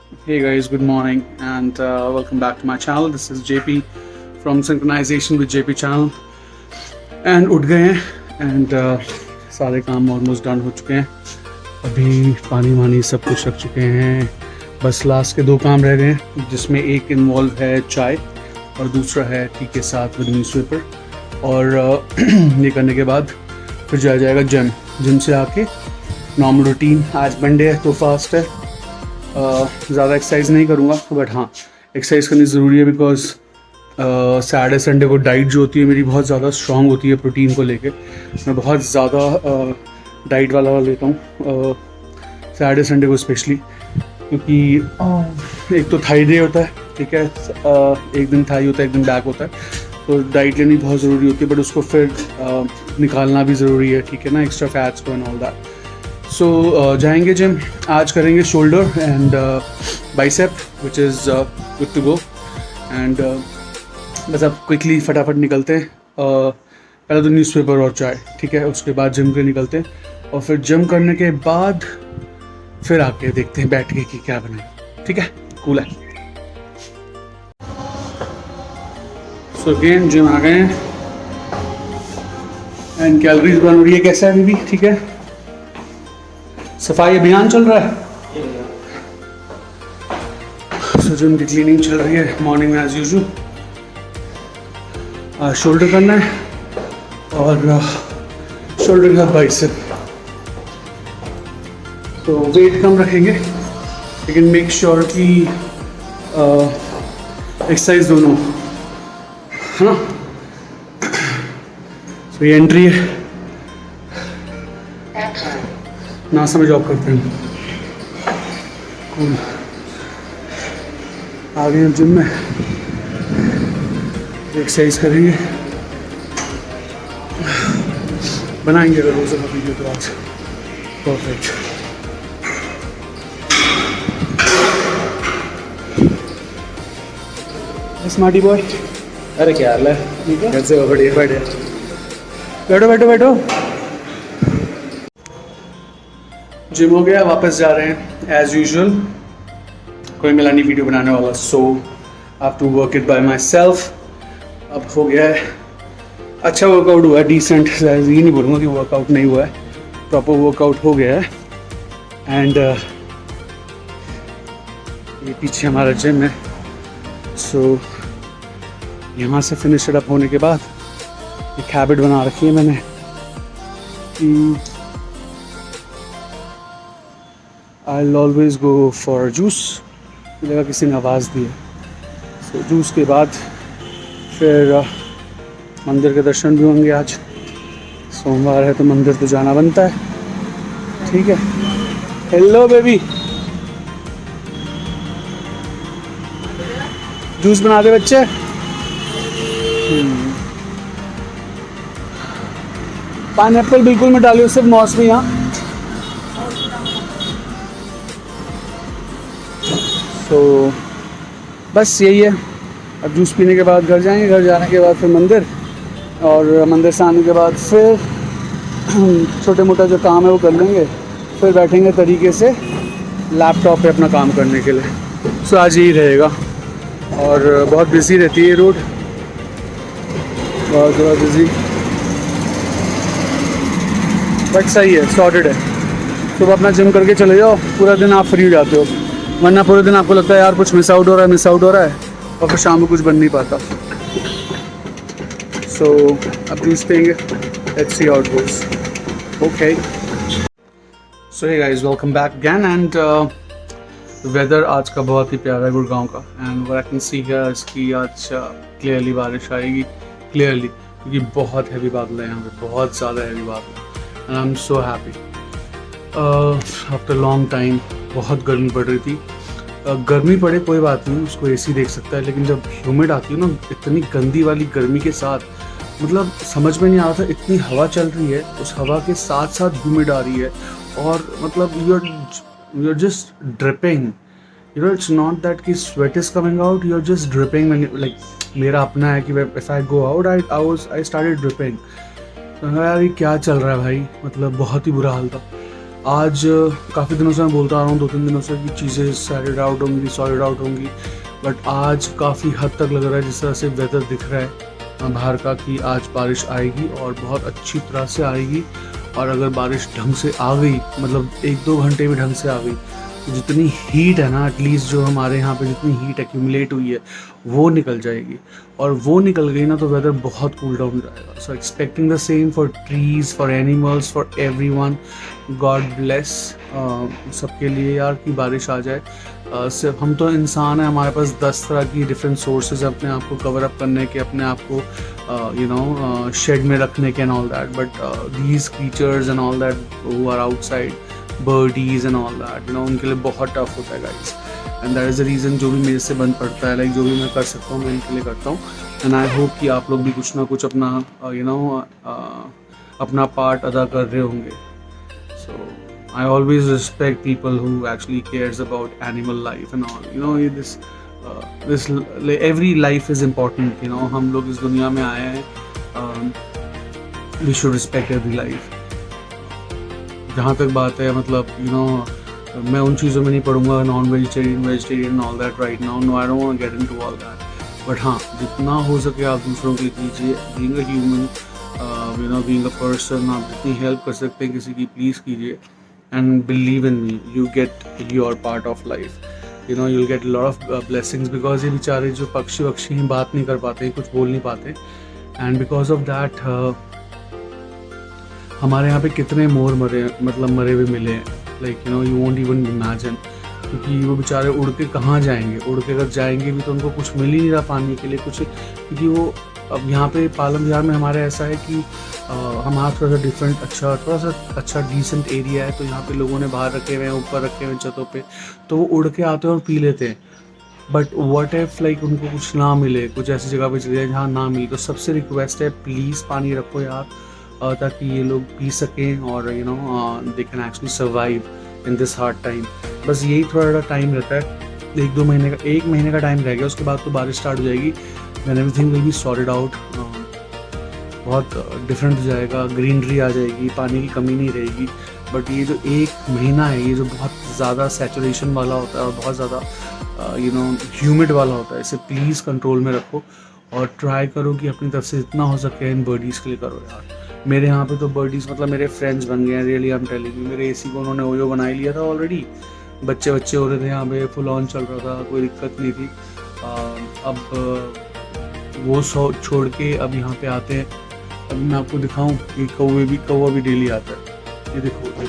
Hey guys, good morning and welcome back to my channel. This is JP from Synchronization with JP channel. And उठ गए हैं and सारे काम almost done हो चुके हैं. अभी पानी वानी सब कुछ रख चुके हैं. बस लास्ट के 2 काम रह गए हैं, जिसमें एक इन्वॉल्व है चाय और दूसरा है टी के साथ विद न्यूज़पेपर. और ये करने के बाद फिर जाया जाएगा जिम से आके नॉर्मल रूटीन. आज मंडे है तो फास्ट है. ज़्यादा एक्सरसाइज नहीं करूँगा, बट हाँ एक्सरसाइज करनी ज़रूरी है बिकॉज सैटरडे संडे को डाइट जो होती है मेरी बहुत ज़्यादा स्ट्रॉन्ग होती है. प्रोटीन को लेके मैं बहुत ज़्यादा डाइट वाला लेता हूँ सैटरडे संडे को स्पेशली, क्योंकि एक तो थाई डे होता है, ठीक है, एक दिन थाई होता है, एक दिन बैक होता है, तो डाइट लेनी बहुत ज़रूरी होती है. बट उसको फिर निकालना भी ज़रूरी है, ठीक है ना, एक्स्ट्रा फैट्स को एंड ऑल दैट. सो जाएंगे जिम. आज करेंगे shoulder and bicep which is good to go. And बस अब क्विकली फटाफट निकलते हैं. पहले तो न्यूज़पेपर और चाय, ठीक है, उसके बाद जिम के निकलते हैं. और फिर जिम करने के बाद फिर आके देखते हैं बैठ के कि क्या बनाए. ठीक है, कूल है. सो अगेन जिम आ गए हैं एंड कैलोरीज बन रही है. कैसा है अभी भी? ठीक है. सफाई अभियान चल रहा है. सो जिम की क्लीनिंग चल रही है मॉर्निंग में एज यूजुअल. शोल्डर करना है और शोल्डर के साथ बाइसेप. तो वेट कम रखेंगे लेकिन मेक श्योर कि एक्सरसाइज दोनों है ना. तो ये एंट्री है. नासा में जॉब करते हैं. आ गए जिम में, एक्सरसाइज करेंगे, बनाएंगे अगर रोज़ का वीडियो तो आज परफेक्ट. स्मार्टी बॉय, अरे क्या हाल है? ठीक है, कैसे हो? बढ़िया बढ़िया. बैठो बैठो बैठो. जिम हो गया, वापस जा रहे हैं एज यूजुअल. कोई मिला नहीं वीडियो बनाने वाला, so I have to work it by myself. अब हो गया है, अच्छा वर्कआउट हुआ है, डिसेंट. ये नहीं बोलूँगा कि वर्कआउट नहीं हुआ है, प्रॉपर वर्कआउट हो गया है. एंड ये पीछे हमारा जिम है. सो यहाँ से फिनिश अप होने के बाद एक हैबिट बना रखी है मैंने कि I always go for juice. लगा किसी ने आवाज़ दी है. सो जूस के बाद फिर मंदिर के दर्शन भी होंगे. आज सोमवार है तो मंदिर तो जाना बनता है. ठीक है. हेलो बेबी, जूस बना दे बच्चे. पाइनएप्पल बिल्कुल मत डालियो, सिर्फ मौसमी. यहाँ तो बस यही है. अब जूस पीने के बाद घर जाएंगे, घर जाने के बाद फिर मंदिर, और मंदिर से आने के बाद फिर छोटे मोटा जो काम है वो कर लेंगे. फिर बैठेंगे तरीके से लैपटॉप पे अपना काम करने के लिए. सो आज यही रहेगा. और बहुत बिजी रहती है ये रोड, बहुत ज़्यादा बिजी, बट सही है, सॉर्टेड है. सुबह अपना जिम करके चले जाओ, पूरा दिन आप फ्री हो जाते हो. वरना पूरे दिन आपको लगता है यार कुछ मिस आउट हो रहा है, और फिर शाम को कुछ बन नहीं पाता. सो अब जूस पिएंगे, let's see how it goes. Okay. So hey guys, welcome back again. And weather आज का बहुत ही प्यारा है गुड़गांव का. And what I can see here इसकी आज क्लियरली बारिश आएगी, क्लियरली, क्योंकि बहुत हैवी बादल है यहाँ पे, बहुत ज़्यादा हैवी बादल. And I am so happy. After long time बहुत गर्मी पड़ रही थी. गर्मी पड़े कोई बात नहीं, उसको एसी देख सकता है, लेकिन जब ह्यूमिड आती है ना, इतनी गंदी वाली गर्मी के साथ, मतलब समझ में नहीं आ रहा था. इतनी हवा चल रही है, उस हवा के साथ साथ ह्यूमिड आ रही है, और मतलब you are just dripping. You know, it's not that कि sweat is coming out, you are just dripping. Like मेरा अपना है कि if I go out I started dripping. यार ये क्या चल रहा है भाई, मतलब बहुत ही बुरा हाल था. आज काफ़ी दिनों से मैं बोलता आ रहा हूँ, 2-3 दिनों से, कि चीज़ें सॉर्टेड आउट होंगी, सॉर्टेड आउट होंगी, बट आज काफ़ी हद तक लग रहा है जिस तरह से वेदर दिख रहा है बाहर का, कि आज बारिश आएगी और बहुत अच्छी तरह से आएगी। और अगर बारिश ढंग से आ गई, मतलब 1-2 घंटे भी ढंग से आ गई, तो जितनी हीट है ना, एटलीस्ट जो हमारे यहाँ पे जितनी हीट एक्यूमुलेट हुई है वो निकल जाएगी। और वो निकल गई ना तो वेदर बहुत कूल डाउन जाएगा। सो expecting the same for trees, for animals, for everyone. God bless सबके लिए यार, कि बारिश आ जाए। सिर्फ हम तो इंसान हैं, हमारे पास 10 तरह की डिफरेंट सोर्सेज अपने आप को कवर अप करने के, अपने आप को शेड में रखने के and all that, but these creatures and all that who are outside, बर्डीज and all that, उनके लिए बहुत टफ होता है guys. And that is the reason जो भी मेरे से बन पड़ता है, लाइक जो भी मैं कर सकता हूँ मैं इनके लिए करता हूँ। एंड आई होप कि आप लोग भी कुछ ना कुछ अपना अपना पार्ट अदा कर रहे होंगे। सो I always respect people who actually cares about animal life and all. This every life is important. हम लोग इस दुनिया में आए हैं. We should respect every life. जहाँ तक बात है, मतलब मैं उन चीज़ों में नहीं पढ़ूंगा, non vegetarian, vegetarian, all that right now. No, I don't want to get into all that. But हाँ, जितना हो सके आप दूसरों के लिए कीजिए. Being a human, being a person, आप जितनी हेल्प कर सकते हैं किसी की, प्लीज़ कीजिए. And believe in me, you get your part of life. You'll get a lot of blessings, because ये बेचारे जो पक्षी हैं बात नहीं कर पाते, कुछ बोल नहीं पाते, and because of that हमारे यहाँ पे कितने मोर मरे हुए मिले हैं. Like you won't even imagine. क्योंकि वो बेचारे उड़ के कहाँ जाएंगे, उड़ के अगर जाएंगे भी तो उनको कुछ मिल ही नहीं रहा पानी के लिए कुछ, क्योंकि वो अब यहाँ पे पालम विहार में हमारे ऐसा है कि हमारा थोड़ा सा डिफरेंट, थोड़ा सा अच्छा डिसेंट एरिया है. तो यहाँ पे लोगों ने बाहर रखे हुए हैं, ऊपर रखे हुए हैं छतों पे, तो वो उड़ के आते हैं और पी लेते हैं. बट व्हाट इफ लाइक उनको कुछ ना मिले, कुछ ऐसी जगह पे चले जाए जहाँ ना मिले, तो सबसे रिक्वेस्ट है, प्लीज़ पानी रखो यार, ताकि ये लोग पी सकें और they can actually survive in this hard time. बस यही थोड़ा टाइम रहता है, 1 महीने का टाइम रह गया. उसके बाद तो बारिश स्टार्ट हो जाएगी, then everything will be sorted out. बहुत डिफरेंट हो जाएगा, ग्रीनरी आ जाएगी, पानी की कमी नहीं रहेगी. बट ये जो 1 महीना है, ये जो बहुत ज़्यादा सैचुरेशन वाला होता है और बहुत ज़्यादा ह्यूमिड वाला होता है, इसे प्लीज़ कंट्रोल में रखो और ट्राई करो कि अपनी तरफ से जितना हो सके इन बर्डीज़ के लिए करो यार. मेरे यहाँ पे तो बर्डीज़ मतलब मेरे फ्रेंड्स बन गए हैं, really I am telling you. मेरे एसी को उन्होंने ओयो बना लिया था ऑलरेडी, बच्चे हो रहे थे यहाँ पे, फुल ऑन चल रहा था, कोई दिक्कत नहीं थी. अब वो छोड़ के अब यहाँ पे आते हैं. अभी मैं आपको दिखाऊं कि कौवा भी डेली आता है. ये देखो, तो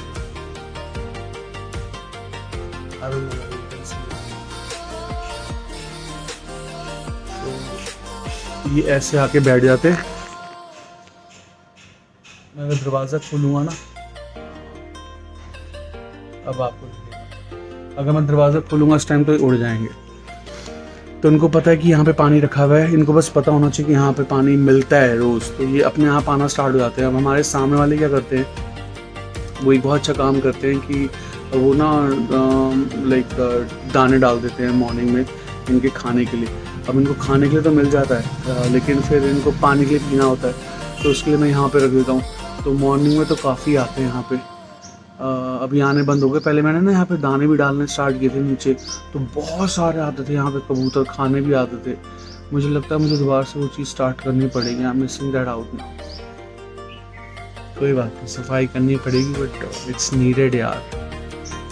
ये ऐसे आके बैठ जाते हैं. मैं अगर दरवाज़ा खोलूँगा ना, अब आपको दिखेगा, अगर मैं दरवाज़ा खोलूँगा इस टाइम तो ये उड़ जाएंगे. तो उनको पता है कि यहाँ पे पानी रखा हुआ है, इनको बस पता होना चाहिए कि यहाँ पे पानी मिलता है रोज़, तो ये अपने आप आना स्टार्ट हो जाते हैं. अब हमारे सामने वाले क्या करते हैं, वो एक बहुत अच्छा काम करते हैं कि वो ना लाइक दाने डाल देते हैं मॉर्निंग में इनके खाने के लिए. अब इनको खाने के लिए तो मिल जाता है, लेकिन फिर इनको पानी के लिए पीना होता है, तो उसके लिए मैं यहाँ पर रख देता हूँ. तो मॉर्निंग में तो काफ़ी आते हैं यहाँ पे. अभी आने बंद हो गए. पहले मैंने ना यहाँ पे दाने भी डालने स्टार्ट किए थे नीचे, तो बहुत सारे आते थे यहाँ पे, कबूतर खाने भी आते थे. मुझे लगता है मुझे दोबारा से वो चीज़ स्टार्ट करनी पड़ेगी. I am missing that out now. कोई बात नहीं, सफाई करनी पड़ेगी, बट इट्स नीडेड यार.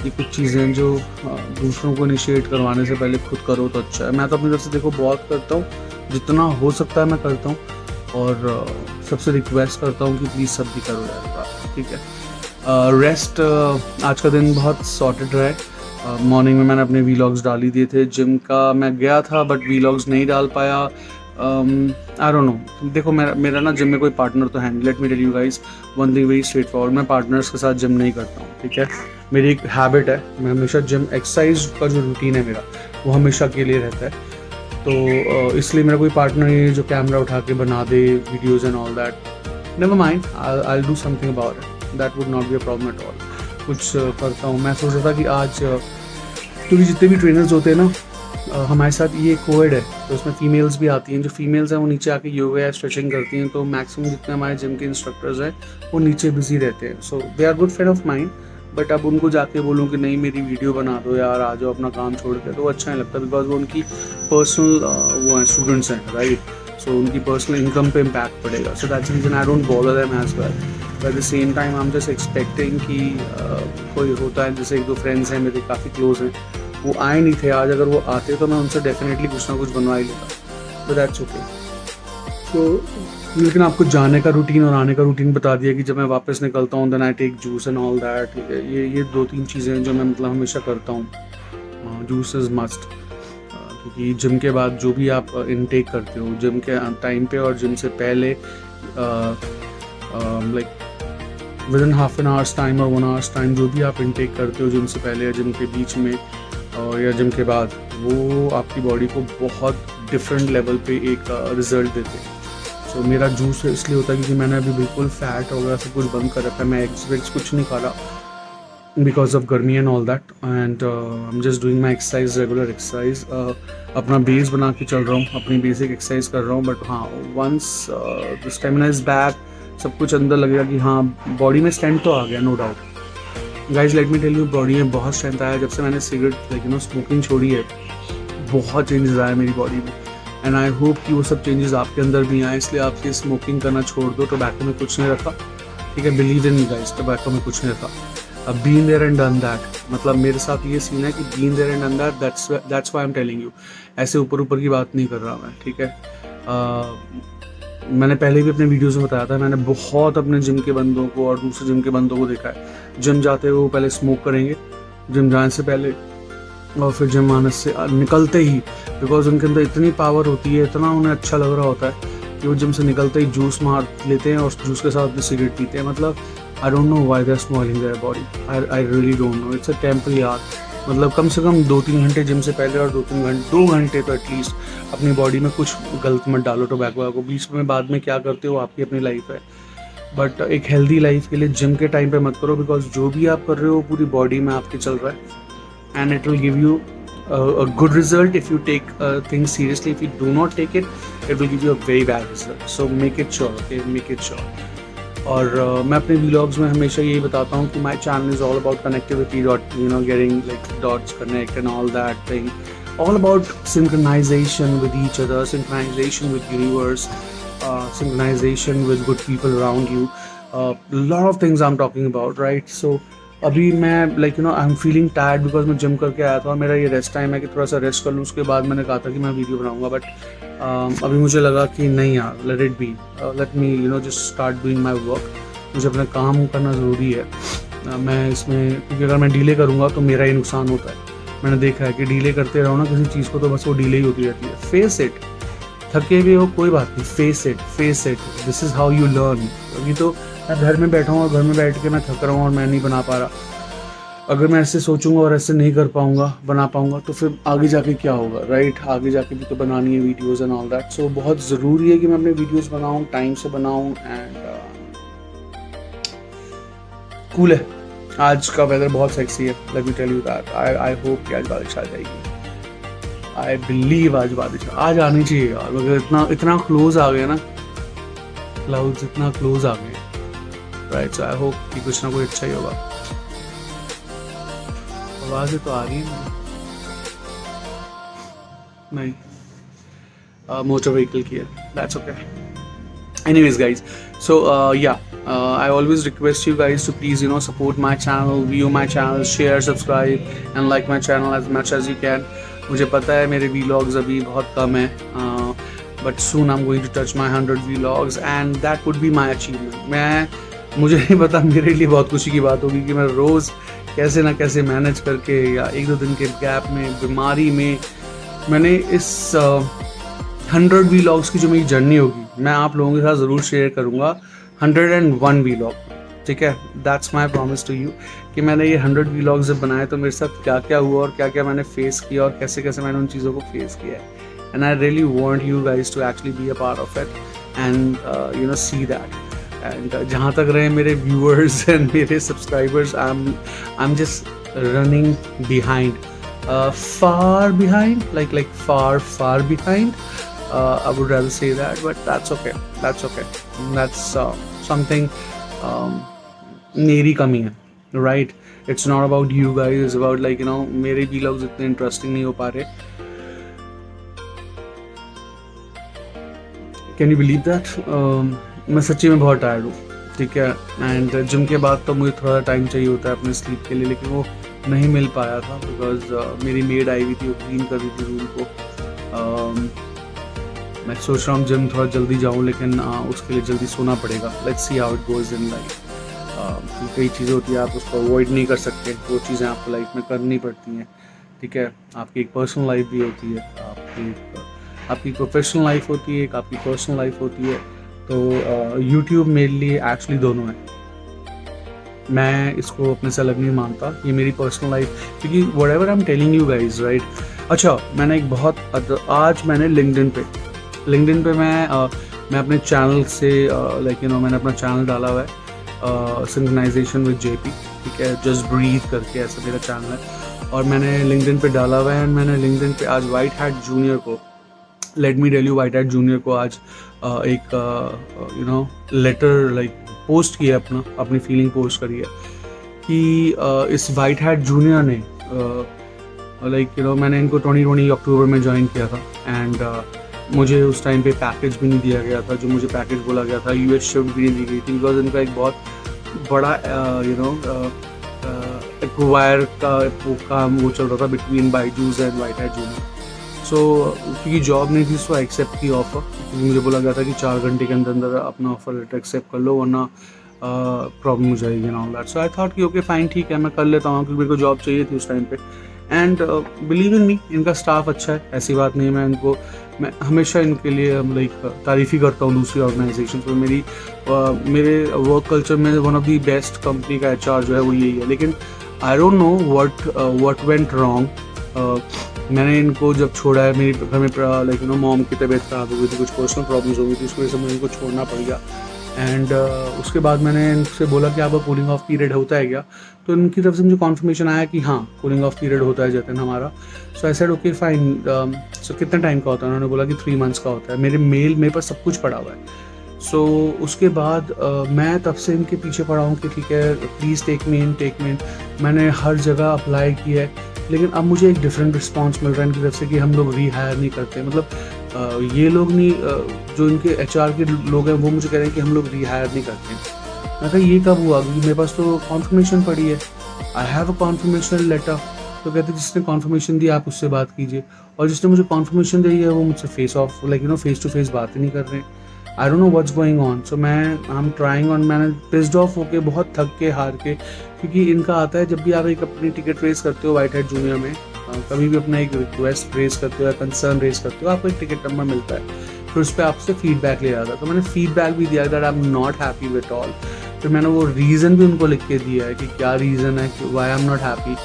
ये कुछ चीज़ें जो दूसरों को इनिशिएट करवाने से पहले खुद करो तो अच्छा है. मैं तो अपनी तरफ से देखो बहुत करता हूँ, जितना हो सकता है मैं करता हूँ, और सबसे रिक्वेस्ट करता हूँ कि प्लीज़ सब भी करो यार, ठीक है. रेस्ट आज का दिन बहुत सॉर्टेड रहा है. मॉर्निंग में मैंने अपने वीलॉग्स डाल ही दिए थे. जिम का मैं गया था बट वीलॉग्स नहीं डाल पाया. आई डोंट नो. देखो मेरा ना जिम में कोई पार्टनर तो है नहीं. Let me tell you guys one thing very straightforward, मैं पार्टनर्स के साथ जिम नहीं करता हूँ, ठीक है. मेरी एक हैबिट है, मैं हमेशा जिम एक्सरसाइज का जो रूटीन है मेरा, वो हमेशा के लिए रहता है. तो इसलिए मेरा कोई पार्टनर नहीं है जो कैमरा उठा के बना दे videos and all that. Never mind, I will do something about it. That would not be a problem at all. कुछ करता हूँ. मैं सोच रहा था कि आज, क्योंकि जितने भी ट्रेनर्स होते हैं ना हमारे साथ, ये कोविड है तो उसमें फीमेल्स भी आती हैं. जो फीमेल्स हैं वो नीचे आके योगा या स्ट्रेचिंग करती हैं. तो मैक्सिमम जितने हमारे जिम के इंस्ट्रक्टर्स हैं वो नीचे बिजी रहते हैं. So they are good friend of mind, but अब उनको जाके बोलूँ कि नहीं मेरी वीडियो बना दो यार, आ जाओ अपना काम छोड़ के, तो अच्छा नहीं लगता, बिकॉज वो उनकी पर्सनल वो हैं, स्टूडेंट्स हैं, राइट। सो उनकी पर्सनल इनकम पे इम्पैक्ट पड़ेगा, so that's reason I don't bother them as well. But at the same time I am just expecting कि कोई होता है, जैसे 1-2 फ्रेंड्स हैं मेरे काफ़ी क्लोज हैं, वो आए नहीं थे आज, अगर वो आते तो मैं उनसे डेफिनेटली कुछ ना कुछ बनवा ही लेता, बट दैट्स ओके। तो लेकिन आपको जाने का रूटीन और आने का रूटीन बता दिया कि जब मैं वापस निकलता हूँ then I take juice and all that, ठीक है। ये 2-3 चीज़ें हैं जो मैं मतलब हमेशा करता हूँ। जूस इज़ मस्ट, क्योंकि जिम के बाद जो भी आप इनटेक करते हो जिम के टाइम पे और जिम से पहले, like with in half an hours time और 1 आवर्स टाइम, जो भी आप इनटेक करते हो जिम से पहले या जिम के बीच में और या जिम के बाद, वो आपकी बॉडी को बहुत डिफरेंट लेवल पे एक रिजल्ट देते हैं। तो मेरा जूस इसलिए होता है क्योंकि मैंने अभी बिल्कुल फैट वगैरह सब कुछ बंद कर रखा है, मैं एग्स वेग्स कुछ नहीं खा रहा बिकॉज ऑफ गर्मी and all that, and I am just doing my exercise, regular exercise. अपना बेस बना के चल रहा हूँ, अपनी बेसिक एक्सरसाइज कर रहा हूँ, बट हाँ once the stamina is back, सब कुछ अंदर लगेगा कि हाँ बॉडी में स्ट्रेंथ तो आ गया, no doubt. Guys let me tell you, body में बहुत स्ट्रेंथ आया जब से मैंने cigarette like you know smoking छोड़ी है, बहुत चेंजेस आया मेरी बॉडी में, एंड आई होप कि वो सब चेंजेस आपके अंदर भी आए। इसलिए आप ये स्मोकिंग करना छोड़ दो, टोबैको में कुछ नहीं रखा, ठीक है, believe in me guys, tobacco में कुछ नहीं रखा। अब been there and done that, मतलब मेरे साथ ये सीन है कि been there and done that, that's why I am telling you. ऐसे ऊपर ऊपर की बात नहीं कर रहा मैं, ठीक है। मैंने पहले भी अपने वीडियोज़ में बताया था, मैंने बहुत अपने जिम के बंदों को और दूसरे जिम के बंदों को देखा है, जिम जाते हुए वो पहले स्मोक करेंगे जिम जाने से पहले, और फिर जिम आने से निकलते ही, बिकॉज उनके अंदर इतनी पावर होती है, इतना उन्हें अच्छा लग रहा होता है कि वो जिम से निकलते ही जूस मार लेते हैं और जूस के साथ भी सिगरेट पीते हैं। मतलब I don't know why they are smelling their body, I really don't know, it's a temporary art. मतलब कम से कम 2-3 घंटे जिम से पहले और 2 घंटे तो एटलीस्ट अपनी बॉडी में कुछ गलत मत डालो टोबैको को। बीच में बाद में क्या करते हो आपकी अपनी लाइफ है, बट एक हेल्दी लाइफ के लिए जिम के टाइम पे मत करो, बिकॉज जो भी आप कर रहे हो पूरी बॉडी में आपके चल रहा है, and it will give you a good result if you take things seriously. If you do not take it, it will give you a very bad result. So make it sure, okay, make it sure. और मैं अपने vlogs में हमेशा यही बताता हूँ कि my channel is all about connectivity, you know, getting like dots connect and all that thing, all about synchronization with each other, synchronization with universe, synchronization with good people around you, lot of things I'm talking about, right? So अभी मैं like you no I am feeling tired because मैं gym करके आया था और मेरा ये rest time है कि थोड़ा सा रेस्ट कर लूँ, उसके बाद मैंने कहा था कि मैं वीडियो बनाऊंगा, बट अभी मुझे लगा कि नहीं यार, let it be, let me you know just start doing my work. मुझे अपना काम करना ज़रूरी है, मैं इसमें, क्योंकि अगर मैं डिले करूँगा तो मेरा ही नुकसान होता है। मैंने देखा है कि डिले करते रहो ना किसी चीज़ को तो बस वो डिले ही होती रहती है। फेस इट, थके हुए हो कोई बात नहीं, face it, this is how you learn. अभी तो मैं घर में बैठा हूँ और घर में बैठ के मैं थक रहा हूँ और मैं नहीं बना पा रहा। अगर मैं ऐसे सोचूंगा और ऐसे नहीं कर पाऊँगा, बना पाऊँगा, तो फिर आगे जाके क्या होगा, राइट? आगे जाके भी तो बनानी है वीडियोज़ एंड ऑल दैट। सो बहुत ज़रूरी है कि मैं अपने वीडियोज़ बनाऊँ, टाइम से बनाऊँ, एंड कूल है। आज का वेदर बहुत सेक्सी है, let me tell you that. I hope कि आज बारिश आ जाएगी, आई बिलीव आज बारिश आज आनी चाहिए यार, मगर इतना क्लोज आ गया ना, क्लाउड्स इतना क्लोज आ गए, राइट? सो आई होप कि कुछ ना कुछ अच्छा ही होगा। आवाज़ें तो आ रही है नहीं, मोटर व्हीकल की है, that's okay. Anyways guys, so I always request you guys to please you know support my channel, view my channel, share, subscribe and like my channel as much as you can. मुझे पता है मेरे vlogs अभी बहुत कम है, but soon I'm going to touch my 100 vlogs and that would be my achievement. मुझे नहीं पता, मेरे लिए बहुत खुशी की बात होगी कि मैं रोज़ कैसे ना कैसे मैनेज करके या 1-2 दिन के गैप में, बीमारी में, मैंने इस 100 vlogs की जो मेरी जर्नी होगी मैं आप लोगों के साथ ज़रूर शेयर करूँगा 101 vlog, ठीक है? That's my promise to you कि मैंने ये 100 vlogs जब बनाए तो मेरे साथ क्या क्या हुआ और क्या क्या मैंने फेस किया और कैसे कैसे मैंने उन चीज़ों को फेस किया है। And I really want you guys to actually be a part of it and you know see that. And जहाँ तक रहे मेरे व्यूअर्स एंड मेरे subscribers, I am just running behind, far behind, like far behind. I would rather say that, but that's okay. That's something मेरी कमी है, right? It's not about you guys, it's about like मेरे vlogs इतने interesting नहीं हो पा रहे. Can you believe that? मैं सच्ची में बहुत टायर्ड हूँ, ठीक है. एंड जिम के बाद तो मुझे थोड़ा टाइम चाहिए होता है अपने स्लीप के लिए, लेकिन वो नहीं मिल पाया था बिकॉज मेरी मेड आई हुई थी, वो क्लीन कर रही थी रूम को. मैं सोच रहा हूँ जिम थोड़ा जल्दी जाऊँ, लेकिन उसके लिए जल्दी सोना पड़ेगा. Let's see how it goes in life. कई चीज़ें होती हैं आप उसको अवॉइड नहीं कर सकते, वो चीज़ें आपको लाइफ में करनी पड़ती हैं, ठीक है. आपकी एक पर्सनल लाइफ भी होती है, आपकी प्रोफेशनल लाइफ होती है, एक आपकी पर्सनल लाइफ होती है. तो यूट्यूब मेरे लिए एक्चुअली दोनों है. मैं इसको अपने से अलग नहीं मानता, ये मेरी पर्सनल लाइफ, क्योंकि whatever I am telling you guys, right. अच्छा, मैंने एक बहुत आज मैंने लिंक्डइन पे मैं अपने चैनल से मैंने अपना चैनल डाला हुआ है, सिंक्रोनाइजेशन विद जेपी, ठीक है. जस्ट ब्रीथ करके ऐसा मेरा चैनल है, और मैंने लिंक्डइन पे डाला हुआ है. एंड मैंने लिंक्डइन पे आज वाइट हैट जूनियर को, let me tell you, White Hat Junior को आज एक लेटर लाइक पोस्ट किया, अपनी फीलिंग पोस्ट करी है कि इस वाइट हैट जूनियर ने मैंने इनको 2020 अक्टूबर में ज्वाइन किया था. एंड मुझे उस टाइम पे पैकेज भी नहीं दिया गया था, जो मुझे पैकेज बोला गया था. यूएस शिफ्ट भी नहीं दी गई थी बिकॉज इनका एक बहुत बड़ा एक्वायर का काम वो चल रहा था between Byju's and White Hat Junior. So क्योंकि जॉब नहीं थी, सो एक्सेप्ट की ऑफ़र, क्योंकि मुझे बोला गया था कि 4 घंटे के अंदर अपना ऑफर लेटर एक्सेप्ट कर लो, वरना प्रॉब्लम हो जाएगी and all that. So I thought कि ओके फाइन, ठीक है, मैं कर लेता हूँ, क्योंकि मेरे को जॉब चाहिए थी उस टाइम पे. एंड बिलीव इन मी, इनका स्टाफ अच्छा है, ऐसी बात नहीं है. मैं हमेशा इनके लिए तारीफ़ ही करता हूँ दूसरी ऑर्गेनाइजेशन पर. मेरे वर्क कल्चर में one of the best company का HR जो है वो यही है. लेकिन आई don't know what went wrong. मैंने इनको जब छोड़ा है, मेरे घर में मॉम की तबीयत ख़राब हो गई थी, कुछ पर्सनल प्रॉब्लम्स हो गई थी, उसकी वजह से मुझे इनको छोड़ना पड़ गया. एंड उसके बाद मैंने इनसे बोला कि आपका कूलिंग ऑफ पीरियड होता है क्या. तो इनकी तरफ से मुझे कॉन्फर्मेशन आया कि हाँ, कूलिंग ऑफ पीरियड होता है जतन हमारा. सो आई सेड ओके फाइन. सो कितने टाइम का होता है? उन्होंने बोला कि 3 months का होता है. मेरे पास सब कुछ पड़ा हुआ है. सो उसके बाद मैं तब से इनके पीछे पड़ा हूँ कि ठीक है, प्लीज़ टेक मी इन. मैंने हर जगह अप्लाई किया है, लेकिन अब मुझे एक डिफरेंट रिस्पांस मिल रहा है इनकी तरफ से कि हम लोग रीहायर नहीं करते. मतलब ये लोग नहीं, जो इनके HR के लोग हैं वो मुझे कह रहे हैं कि हम लोग रीहायर नहीं करते. मैं कहा ये कब हुआ? क्योंकि मेरे पास तो कॉन्फर्मेशन पड़ी है, I have a confirmation letter. तो कहते जिसने कॉन्फर्मेशन दी आप उससे बात कीजिए, और जिसने मुझे कॉन्फर्मेशन दी है वो मुझसे फेस टू फेस बात ही नहीं कर रहे हैं. आई don't know what's going on. So I am trying on. मैंने पिस्ड ऑफ होके, बहुत थक के, हार के, क्योंकि इनका आता है जब भी आप एक अपनी टिकट रेस करते हो वाइट हैट जूनियर में, कभी भी अपना एक रिक्वेस्ट रेस करते हो या कंसर्न रेस करते हो, आपको एक टिकट नंबर मिलता है, फिर उस पर आपसे फीडबैक ले जाता है. तो मैंने फीडबैक भी दिया that I am not happy with all. फिर मैंने वो रीज़न भी उनको लिख के दिया है कि क्या रीज़न है कि why I am not happy,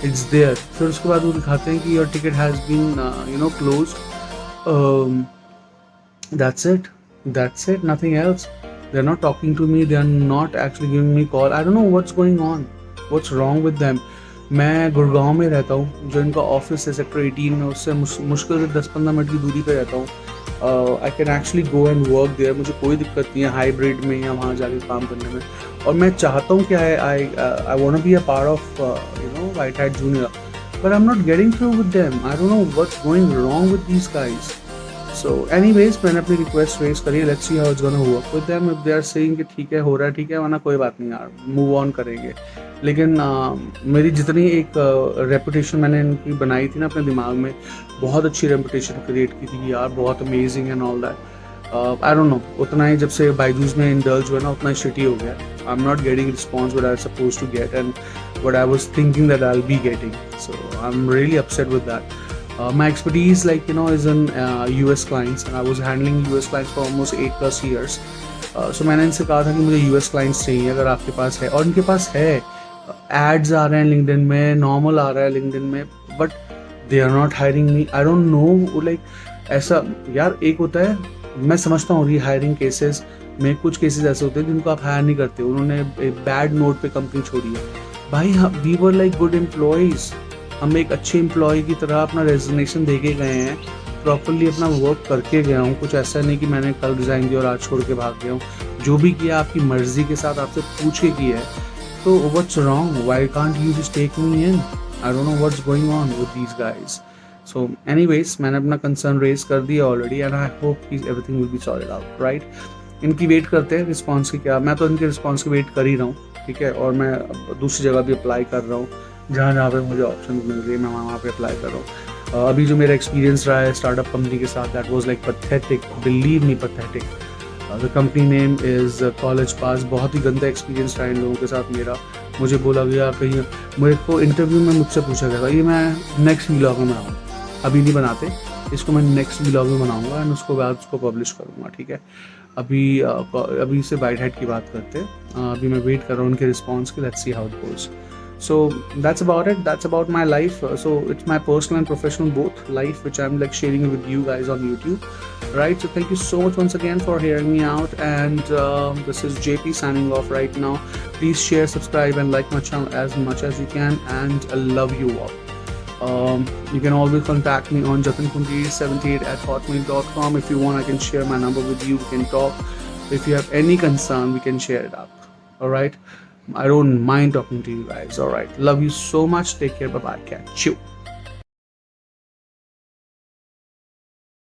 it's there. फिर उसके बाद वो दिखाते हैं कि your ticket has been closed. That's it, nothing else. They're not talking to me, they're not actually giving me call. I don't know what's going on, what's wrong with them. मैं गुड़गांव में रहता हूँ, जो इनका ऑफिस है sector 18 में, उससे मुश्किल से 10-15 मिनट की दूरी पे रहता हूँ. I can actually go and work there. मुझे कोई दिक्कत नहीं है हाइब्रिड में या वहाँ जाके काम करने में. और मैं चाहता हूँ कि I want to be a part of White Hat Junior, but I am not getting through with them. I don't know what's going wrong with these guys. So anyways, मैंने अपनी रिक्वेस्ट रेज करी. Let's see how it's gonna work with them. If they are saying कि ठीक है, हो रहा है, ठीक है, वरना कोई बात नहीं यार, मूव ऑन करेंगे. लेकिन मेरी जितनी एक रेपुटेशन मैंने इनकी बनाई थी ना अपने दिमाग में, बहुत अच्छी रेपुटेशन क्रिएट की थी कि यार बहुत amazing and all that. I don't no, उतना ही जब से बायजूस में इंडल्ज हुआ ना, उतना ही शिटी हो गया. I am not getting response what I suppose to get and what I was thinking that I will be getting. So I am really upset with that. My expertise is in US clients, and I was handling US clients for almost 8+ years. So मैंने इनसे कहा था कि मुझे US clients चाहिए अगर आपके पास है, और इनके पास है. एड्स आ रहे हैं लिंक्डइन में, नॉर्मल आ रहा है लिंक्डइन में, but they are not hiring me. I don't know, ऐसा यार, एक होता है, मैं समझता हूँ रीहायरिंग केसेस में, कुछ केसेस ऐसे होते हैं जिनको आप हायर नहीं करते, उन्होंने बैड नोट पे कंपनी छोड़ी है. भाई we were like good employees, हम एक अच्छे एम्प्लॉय की तरह अपना रेजिग्नेशन दे के गए हैं, प्रॉपरली अपना वर्क करके गया हूँ. कुछ ऐसा नहीं कि मैंने कल रिजाइन दिया और आज छोड़ के भाग गया हूँ. जो भी किया आपकी मर्जी के साथ, आपसे पूछ के किया है. तो what's wrong? Why can't you just take me in? I don't know what's going on with these guys. So anyways, मैंने अपना concern raise कर दिया already and I hope everything will be sorted out, right? इनकी wait करते हैं response की। क्या, मैं तो इनके रिस्पांस की वेट कर ही रहा हूँ, ठीक है। और मैं दूसरी जगह भी अप्लाई कर रहा हूँ, जहाँ पे मुझे ऑप्शन मिल रही है मैं वहाँ पे अप्लाई कर रहा हूँ। अभी जो मेरा एक्सपीरियंस रहा है स्टार्टअप कंपनी के साथ, that was like pathetic, believe me, pathetic. The company name is college pass. बहुत ही गंदा एक्सपीरियंस रहा इन लोगों के साथ मेरा। मुझे बोला गया कहीं, मेरे को इंटरव्यू में मुझसे पूछा गया था, ये मैं नेक्स्ट व्लॉग में बनाऊँ, अभी नहीं बनाते इसको, मैं नेक्स्ट व्लॉग में बनाऊँगा एंड उसको बाद उसको पब्लिश करूँगा, ठीक है। अभी से वाइट हेड की बात करते हैं। अभी मैं वेट कर रहा हूँ उनके रिस्पॉन्स की, let's see how it goes. So that's about it. That's about my life. So it's my personal and professional both life, which I'm like sharing with you guys on YouTube, right? So thank you so much once again for hearing me out. And this is JP signing off right now. Please share, subscribe, and like my channel as much as you can. And I love you all. You can always contact me on jatinkundi78@hotmail.com. If you want, I can share my number with you. We can talk. If you have any concern, we can share it up. All right. I don't mind talking to you guys. All right. Love you so much. Take care. Bye bye. Catch you.